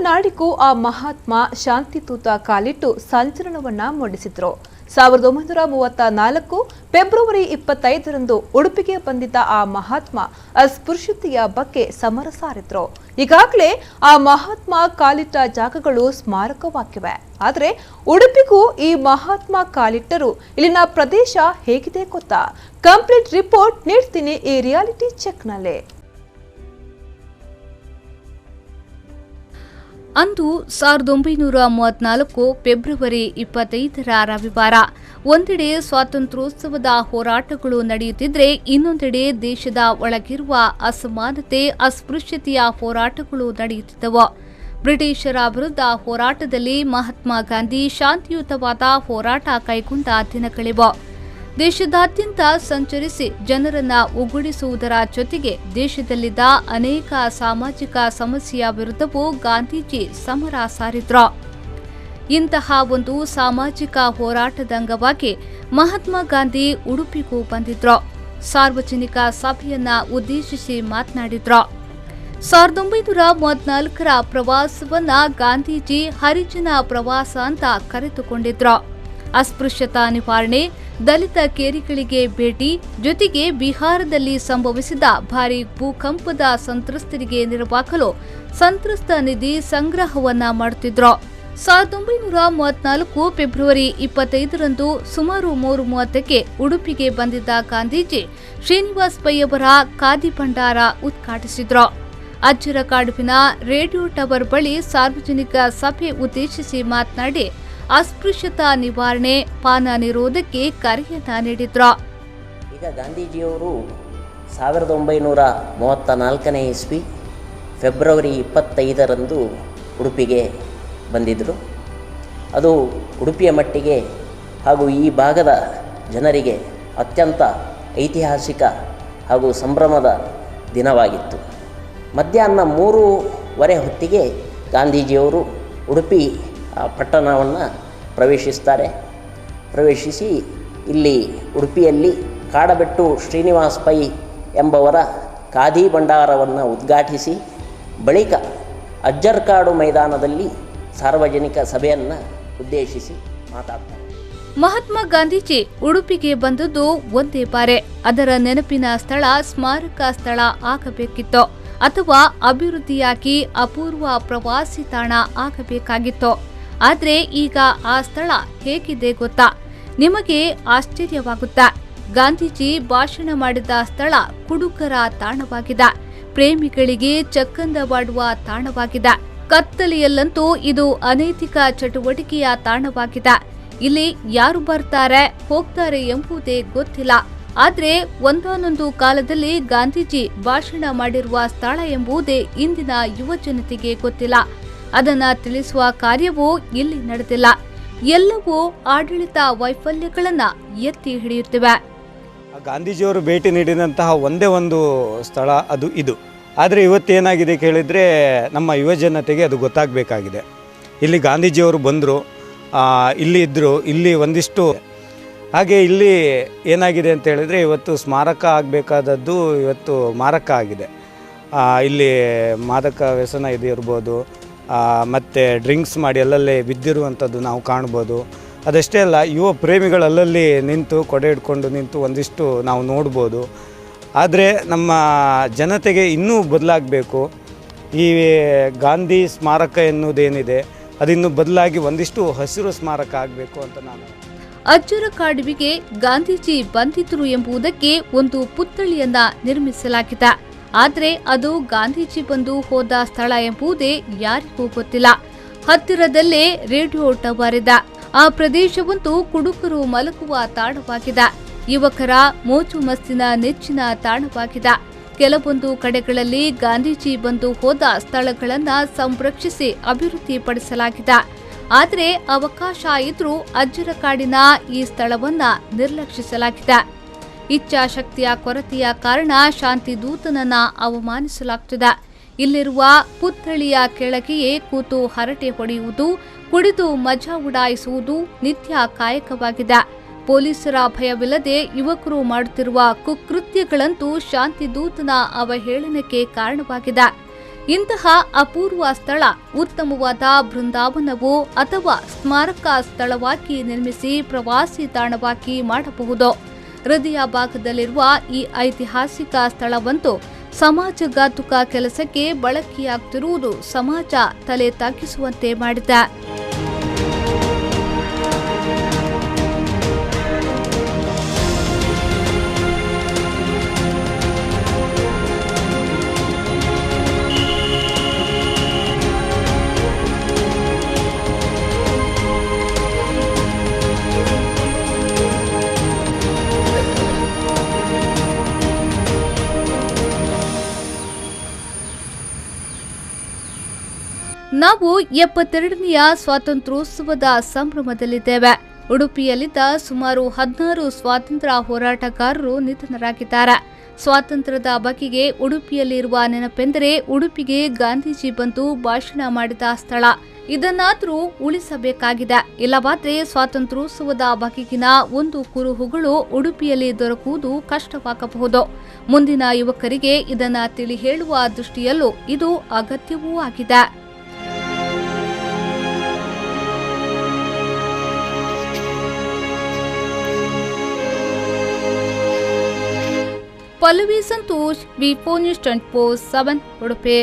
ನಾಡಿಗೂ ಆ ಮಹಾತ್ಮ ಶಾಂತಿದೂತ ಕಾಲಿಟ್ಟು ಸಂಚಲನವನ್ನ ಮೂಡಿಸಿದ್ರು. 1934 ಫೆಬ್ರವರಿ 25ರಂದು ಉಡುಪಿಗೆ ಬಂದಿದ್ದ ಆ ಮಹಾತ್ಮ ಅಸ್ಪೃಶ್ಯತೆಯ ಬಗ್ಗೆ ಸಮರ ಸಾರಿದ್ರು. ಈಗಾಗಲೇ ಆ ಮಹಾತ್ಮ ಕಾಲಿಟ್ಟ ಜಾಗಗಳು ಸ್ಮಾರಕವಾಗಿವೆ. ಆದರೆ ಉಡುಪಿಗೂ ಈ ಮಹಾತ್ಮ ಕಾಲಿಟ್ಟರು ಇಲ್ಲಿನ ಪ್ರದೇಶ ಹೇಗಿದೆ ಗೊತ್ತಾ? ಕಂಪ್ಲೀಟ್ ರಿಪೋರ್ಟ್ ನೀಡ್ತೀನಿ ಈ ರಿಯಾಲಿಟಿ ಚೆಕ್ನಲ್ಲಿ. ಅಂದು 1934 ಫೆಬ್ರವರಿ 25ರ ರವಿವಾರ. ಒಂದೆಡೆ ಸ್ವಾತಂತ್ರ್ಯೋತ್ಸವದ ಹೋರಾಟಗಳು ನಡೆಯುತ್ತಿದ್ರೆ, ಇನ್ನೊಂದೆಡೆ ದೇಶದ ಒಳಗಿರುವ ಅಸಮಾನತೆ, ಅಸ್ಪೃಶ್ಯತೆಯ ಹೋರಾಟಗಳು ನಡೆಯುತ್ತಿದ್ದವು. ಬ್ರಿಟಿಷರ ವಿರುದ್ಧ ಹೋರಾಟದಲ್ಲಿ ಮಹಾತ್ಮ ಗಾಂಧಿ ಶಾಂತಿಯುತವಾದ ಹೋರಾಟ ಕೈಗೊಂಡ ದಿನಗಳಿವು. ದೇಶದಾದ್ಯಂತ ಸಂಚರಿಸಿ ಜನರನ್ನ ಒಗ್ಗೂಡಿಸುವುದರ ಜೊತೆಗೆ ದೇಶದಲ್ಲಿದ್ದ ಅನೇಕ ಸಾಮಾಜಿಕ ಸಮಸ್ಯೆಯ ವಿರುದ್ಧವೂ ಗಾಂಧೀಜಿ ಸಮರ ಸಾರಿದ್ರು. ಇಂತಹ ಒಂದು ಸಾಮಾಜಿಕ ಹೋರಾಟದ ಅಂಗವಾಗಿ ಮಹಾತ್ಮ ಗಾಂಧಿ ಉಡುಪಿಗೂ ಬಂದಿದ್ರು. ಸಾರ್ವಜನಿಕ ಸಭೆಯನ್ನ ಉದ್ದೇಶಿಸಿ ಮಾತನಾಡಿದ್ರು. 1934ರ ಪ್ರವಾಸವನ್ನ ಗಾಂಧೀಜಿ ಹರಿಜನ ಪ್ರವಾಸ ಅಂತ ಕರೆದುಕೊಂಡಿದ್ರು. ಅಸ್ಪೃಶ್ಯತಾ ನಿವಾರಣೆ, ದಲಿತ ಕೇರಿಗಳಿಗೆ ಭೇಟಿ, ಜೊತೆಗೆ ಬಿಹಾರದಲ್ಲಿ ಸಂಭವಿಸಿದ ಭಾರೀ ಭೂಕಂಪದ ಸಂತ್ರಸ್ತರಿಗೆ ನೆರವಾಗಲು ಸಂತ್ರಸ್ತ ನಿಧಿ ಸಂಗ್ರಹವನ್ನ ಮಾಡುತ್ತಿದ್ರು. 1934 ಫೆಬ್ರವರಿ 25ರಂದು ಸುಮಾರು 3:30ಕ್ಕೆ ಉಡುಪಿಗೆ ಬಂದಿದ್ದ ಗಾಂಧೀಜಿ ಶ್ರೀನಿವಾಸ್ ಪೈ ಅವರ ಖಾದಿ ಭಂಡಾರ ಉದ್ಘಾಟಿಸಿದ್ರು. ಅಜ್ಜರಕಾಡುವಿನ ರೇಡಿಯೋ ಟವರ್ ಬಳಿ ಸಾರ್ವಜನಿಕ ಸಭೆ ಉದ್ದೇಶಿಸಿ ಮಾತನಾಡಿ ಅಸ್ಪೃಶ್ಯತಾ ನಿವಾರಣೆ, ಪಾನ ನಿರೋಧಕ್ಕೆ ಕರೆಯನ್ನ ನೀಡಿದ್ರು. ಈಗ ಗಾಂಧೀಜಿಯವರು 1934ನೇ ಇಸ್ವಿ ಫೆಬ್ರವರಿ 25ರಂದು ಉಡುಪಿಗೆ ಬಂದಿದ್ದರು. ಅದು ಉಡುಪಿಯ ಮಟ್ಟಿಗೆ ಹಾಗೂ ಈ ಭಾಗದ ಜನರಿಗೆ ಅತ್ಯಂತ ಐತಿಹಾಸಿಕ ಹಾಗೂ ಸಂಭ್ರಮದ ದಿನವಾಗಿತ್ತು. ಮಧ್ಯಾಹ್ನ 3:15 ಹೊತ್ತಿಗೆ ಗಾಂಧೀಜಿಯವರು ಉಡುಪಿ ಪಟ್ಟಣವನ್ನು ಪ್ರವೇಶಿಸಿ ಇಲ್ಲಿ ಉಡುಪಿಯಲ್ಲಿ ಕಾಡಬೆಟ್ಟು ಶ್ರೀನಿವಾಸ್ ಪೈ ಎಂಬವರ ಖಾದಿ ಭಂಡಾರವನ್ನು ಉದ್ಘಾಟಿಸಿ ಬಳಿಕ ಅಜ್ಜರ್ಕಾಡು ಮೈದಾನದಲ್ಲಿ ಸಾರ್ವಜನಿಕ ಸಭೆಯನ್ನು ಉದ್ದೇಶಿಸಿ ಮಾತಾಡ್ತಾರೆ. ಮಹಾತ್ಮ ಗಾಂಧೀಜಿ ಉಡುಪಿಗೆ ಬಂದದ್ದು ಒಂದೇ ಬಾರಿ. ಅದರ ನೆನಪಿನ ಸ್ಥಳ ಸ್ಮಾರಕ ಸ್ಥಳ ಆಗಬೇಕಿತ್ತು, ಅಥವಾ ಅಭಿವೃದ್ಧಿಯಾಗಿ ಅಪೂರ್ವ ಪ್ರವಾಸಿ ತಾಣ ಆಗಬೇಕಾಗಿತ್ತು. ಆದ್ರೆ ಈಗ ಆ ಸ್ಥಳ ಹೇಗಿದೆ ಗೊತ್ತಾ? ನಿಮಗೆ ಆಶ್ಚರ್ಯವಾಗುತ್ತಾ? ಗಾಂಧೀಜಿ ಭಾಷಣ ಮಾಡಿದ ಸ್ಥಳ ಕುಡುಕರ ತಾಣವಾಗಿದೆ, ಪ್ರೇಮಿಗಳಿಗೆ ಚಕ್ಕಂದವಾಡುವ ತಾಣವಾಗಿದೆ. ಕತ್ತಲೆಯಲ್ಲಂತೂ ಇದು ಅನೈತಿಕ ಚಟುವಟಿಕೆಯ ತಾಣವಾಗಿದೆ. ಇಲ್ಲಿ ಯಾರು ಬರ್ತಾರೆ ಹೋಗ್ತಾರೆ ಎಂಬುದೇ ಗೊತ್ತಿಲ್ಲ. ಆದ್ರೆ ಒಂದಾನೊಂದು ಕಾಲದಲ್ಲಿ ಗಾಂಧೀಜಿ ಭಾಷಣ ಮಾಡಿರುವ ಸ್ಥಳ ಎಂಬುದೇ ಇಂದಿನ ಯುವ ಜನತೆಗೆ ಗೊತ್ತಿಲ್ಲ. ಅದನ್ನ ತಿಳಿಸುವ ಕಾರ್ಯವೂ ಇಲ್ಲಿ ನಡೆದಿಲ್ಲ. ಎಲ್ಲವೂ ಆಡಳಿತ ವೈಫಲ್ಯಗಳನ್ನ ಎತ್ತಿ ಹಿಡಿಯುತ್ತಿವೆ. ಗಾಂಧೀಜಿಯವರು ಭೇಟಿ ನೀಡಿದಂತಹ ಒಂದೇ ಒಂದು ಸ್ಥಳ ಅದು ಇದು. ಆದರೆ ಇವತ್ತೇನಾಗಿದೆ ಕೇಳಿದರೆ ನಮ್ಮ ಯುವ ಜನತೆಗೆ ಅದು ಗೊತ್ತಾಗಬೇಕಾಗಿದೆ. ಇಲ್ಲಿ ಗಾಂಧೀಜಿಯವರು ಬಂದರು, ಇಲ್ಲಿ ಇದ್ದರು, ಇಲ್ಲಿ ಒಂದಿಷ್ಟು ಹಾಗೆ ಇಲ್ಲಿ ಏನಾಗಿದೆ ಅಂತ ಹೇಳಿದರೆ ಇವತ್ತು ಸ್ಮಾರಕ ಆಗಬೇಕಾದದ್ದು ಇವತ್ತು ಮಾರಕ ಆಗಿದೆ. ಇಲ್ಲಿ ಮಾದಕ ವ್ಯಸನ ಇದು ಇರ್ಬೋದು, ಮತ್ತು ಡ್ರಿಂಕ್ಸ್ ಮಾಡಿ ಅಲ್ಲಲ್ಲೇ ಬಿದ್ದಿರುವಂಥದ್ದು ನಾವು ಕಾಣ್ಬೋದು. ಅದಷ್ಟೇ ಅಲ್ಲ, ಯುವ ಪ್ರೇಮಿಗಳು ಅಲ್ಲಲ್ಲಿ ನಿಂತು ಕೊಡೆ ಹಿಡ್ಕೊಂಡು ನಿಂತು ಒಂದಿಷ್ಟು ನಾವು ನೋಡ್ಬೋದು. ಆದರೆ ನಮ್ಮ ಜನತೆಗೆ ಇನ್ನೂ ಬದಲಾಗಬೇಕು. ಈ ಗಾಂಧಿ ಸ್ಮಾರಕ ಎನ್ನುವುದೇನಿದೆ ಅದಿನ್ನೂ ಬದಲಾಗಿ ಒಂದಿಷ್ಟು ಹಸಿರು ಸ್ಮಾರಕ ಆಗಬೇಕು ಅಂತ ನಾನು. ಅಜ್ಜರಕಾಡುವಿಗೆ ಗಾಂಧೀಜಿ ಬಂದಿದ್ರು ಎಂಬುದಕ್ಕೆ ಒಂದು ಪುತ್ಥಳಿಯನ್ನ ನಿರ್ಮಿಸಲಾಗಿದೆ. ಆದ್ರೆ ಅದು ಗಾಂಧೀಜಿ ಬಂದು ಹೋದ ಸ್ಥಳ ಎಂಬುದೇ ಯಾರಿಗೂ ಗೊತ್ತಿಲ್ಲ. ಹತ್ತಿರದಲ್ಲೇ ರೇಡಿಯೋ ಟವರ್ ಇದೆ. ಆ ಪ್ರದೇಶವಂತೂ ಕುಡುಕರು ಮಲಗುವ ತಾಣವಾಗಿದೆ, ಯುವಕರ ಮೋಜು ಮಸ್ತಿನ ನೆಚ್ಚಿನ ತಾಣವಾಗಿದೆ. ಕೆಲವೊಂದು ಕಡೆಗಳಲ್ಲಿ ಗಾಂಧೀಜಿ ಬಂದು ಹೋದ ಸ್ಥಳಗಳನ್ನ ಸಂರಕ್ಷಿಸಿ ಅಭಿವೃದ್ಧಿಪಡಿಸಲಾಗಿದೆ. ಆದರೆ ಅವಕಾಶ ಇದ್ರೂ ಅಜ್ಜರಕಾಡಿನ ಈ ಸ್ಥಳವನ್ನ ನಿರ್ಲಕ್ಷಿಸಲಾಗಿದೆ. ಇಚ್ಛಾಶಕ್ತಿಯ ಕೊರತೆಯ ಕಾರಣ ಶಾಂತಿದೂತನನ್ನ ಅವಮಾನಿಸಲಾಗುತ್ತಿದೆ. ಇಲ್ಲಿರುವ ಪುತ್ಥಳಿಯ ಕೆಳಗೆಯೇ ಕೂತು ಹರಟೆ ಹೊಡೆಯುವುದು, ಕುಡಿದು ಮಜಾ ಉಡಾಯಿಸುವುದು ನಿತ್ಯ ಕಾಯಕವಾಗಿದೆ. ಪೊಲೀಸರ ಭಯವಿಲ್ಲದೆ ಯುವಕರು ಮಾಡುತ್ತಿರುವ ಕುಕೃತ್ಯಗಳಂತೂ ಶಾಂತಿದೂತನ ಅವಹೇಳನಕ್ಕೆ ಕಾರಣವಾಗಿದೆ. ಇಂತಹ ಅಪೂರ್ವ ಸ್ಥಳ ಉತ್ತಮವಾದ ಬೃಂದಾವನವು ಅಥವಾ ಸ್ಮಾರಕ ಸ್ಥಳವಾಗಿ ನಿರ್ಮಿಸಿ ಪ್ರವಾಸಿ ತಾಣವಾಗಿ ಮಾಡಬಹುದು. ಹೃದಯ ಭಾಗದಲ್ಲಿರುವ ಈ ಐತಿಹಾಸಿಕ ಸ್ಥಳವಂತೂ ಸಮಾಜಘಾತುಕ ಕೆಲಸಕ್ಕೆ ಬಳಕೆಯಾಗುತ್ತಿರುವುದು ಸಮಾಜ ತಲೆ ತಗ್ಗಿಸುವಂತೆ ಮಾಡಿದೆ. ನಾವು 72ನೆಯ ಸ್ವಾತಂತ್ರ್ಯೋತ್ಸವದ ಸಂಭ್ರಮದಲ್ಲಿದ್ದೇವೆ. ಉಡುಪಿಯಲ್ಲಿದ್ದ ಸುಮಾರು 16 ಸ್ವಾತಂತ್ರ್ಯ ಹೋರಾಟಗಾರರು ನಿಧನರಾಗಿದ್ದಾರೆ. ಸ್ವಾತಂತ್ರ್ಯದ ಬಗೆಗೆ ಉಡುಪಿಯಲ್ಲಿರುವ ನೆನಪೆಂದರೆ ಉಡುಪಿಗೆ ಗಾಂಧೀಜಿ ಬಂದು ಭಾಷಣ ಮಾಡಿದ ಸ್ಥಳ. ಇದನ್ನಾದರೂ ಉಳಿಸಬೇಕಾಗಿದೆ. ಇಲ್ಲವಾದರೆ ಸ್ವಾತಂತ್ರ್ಯೋತ್ಸವದ ಬಗೆಗಿನ ಒಂದು ಕುರುಹುಗಳು ಉಡುಪಿಯಲ್ಲಿ ದೊರಕುವುದು ಕಷ್ಟವಾಗಬಹುದು. ಮುಂದಿನ ಯುವಕರಿಗೆ ಇದನ್ನು ತಿಳಿ ಹೇಳುವ ದೃಷ್ಟಿಯಲ್ಲೂ ಇದು ಅಗತ್ಯವೂ ಆಗಿದೆ. ಪಲ್ಲವಿ ಸಂತೋಷ್, ವಿ4 ನ್ಯೂಸ್ 24/7 ಉಡುಪಿ.